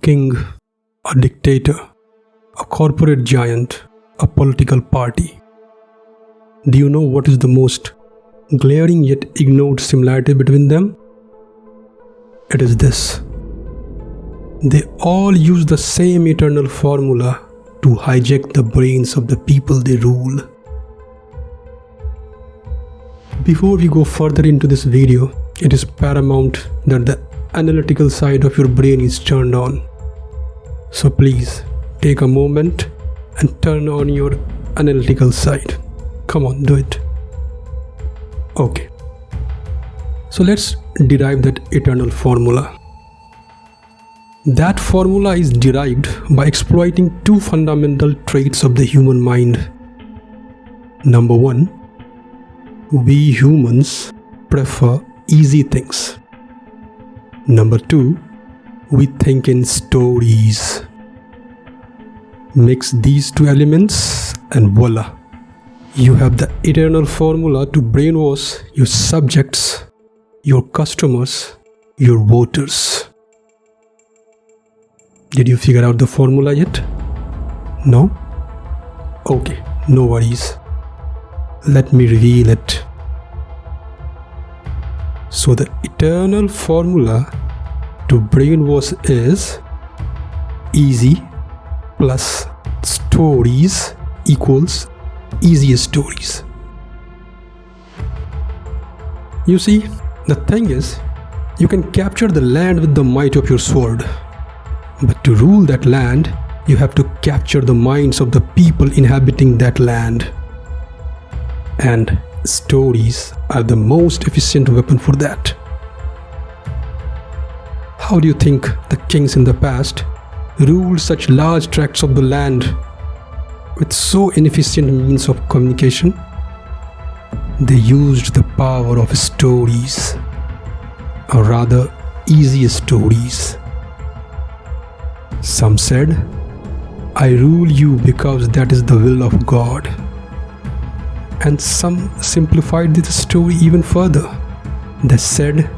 king, a dictator, a corporate giant, a political party. Do you know what is the most glaring yet ignored similarity between them? It is this. They all use the same eternal formula to hijack the brains of the people they rule. Before we go further into this video, it is paramount that the analytical side of your brain is turned on. So please take a moment and turn on your analytical side. Come on, do it. Okay. So let's derive that eternal formula. That formula is derived by exploiting two fundamental traits of the human mind. Number one, we humans prefer easy things. Number two, we think in stories. Mix these two elements and voila, you have the eternal formula to brainwash your subjects, your customers, your voters. Did you figure out the formula yet? No? Okay, no worries. Let me reveal it. So the eternal formula to brainwash is easy plus stories equals easiest stories. You see, the thing is, you can capture the land with the might of your sword. But to rule that land, you have to capture the minds of the people inhabiting that land. And stories are the most efficient weapon for that. How do you think the kings in the past ruled such large tracts of the land with so inefficient means of communication? They used the power of stories, or rather easy stories. Some said, I rule you because that is the will of God. And some simplified this story even further. They said,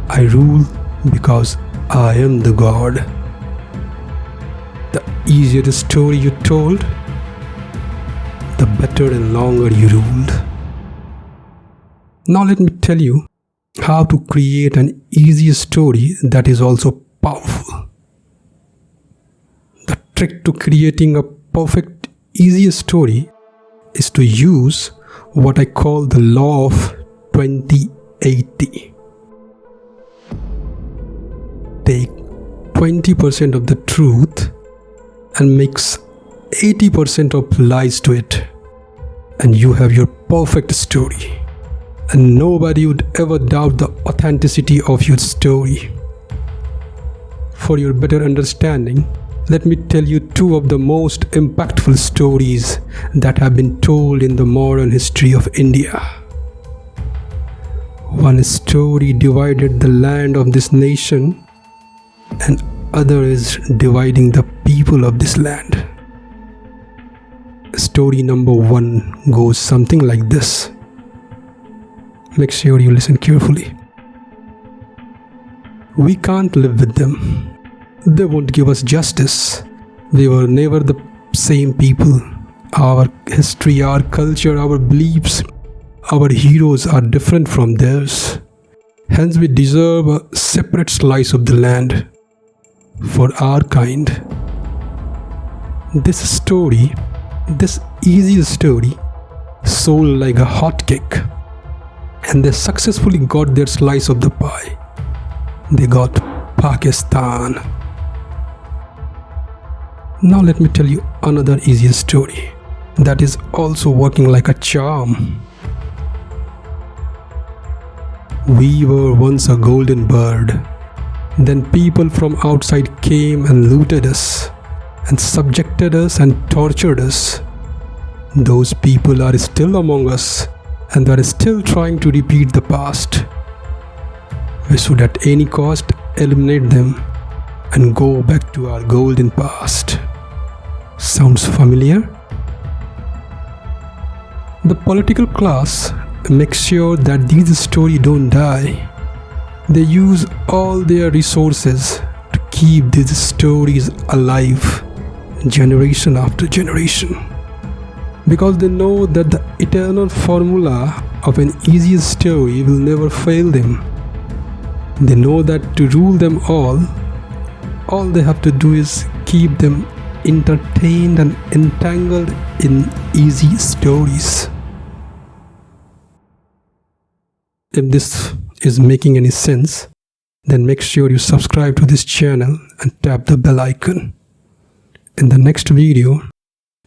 I rule because I am the God. The easier the story you told, the better and longer you ruled. Now let me tell you how to create an easy story that is also powerful. The trick to creating a perfect, easy story is to use what I call the law of 20-80. Take 20% of the truth and mix 80% of lies to it, and you have your perfect story. And nobody would ever doubt the authenticity of your story. For your better understanding, let me tell you two of the most impactful stories that have been told in the modern history of India. One story divided the land of this nation, and other is dividing the people of this land. Story number one goes something like this. Make sure you listen carefully. We can't live with them. They won't give us justice. We were never the same people. Our history, our culture, our beliefs, our heroes are different from theirs. Hence we deserve a separate slice of the land for our kind. This story, this easy story, sold like a hotcake, and they successfully got their slice of the pie. They got Pakistan. Now let me tell you another easier story that is also working like a charm. We were once a golden bird. Then people from outside came and looted us and subjected us and tortured us. Those people are still among us and they are still trying to repeat the past. We should at any cost eliminate them and go back to our golden past. Sounds familiar? The political class makes sure that these stories don't die. They use all their resources to keep these stories alive generation after generation. Because they know that the eternal formula of an easy story will never fail them. They know that to rule them all they have to do is keep them entertained and entangled in easy stories. If this is making any sense, then make sure you subscribe to this channel and tap the bell icon. In the next video,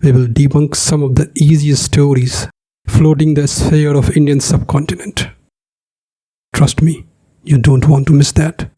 we will debunk some of the easiest stories floating the sphere of Indian subcontinent. Trust me, you don't want to miss that.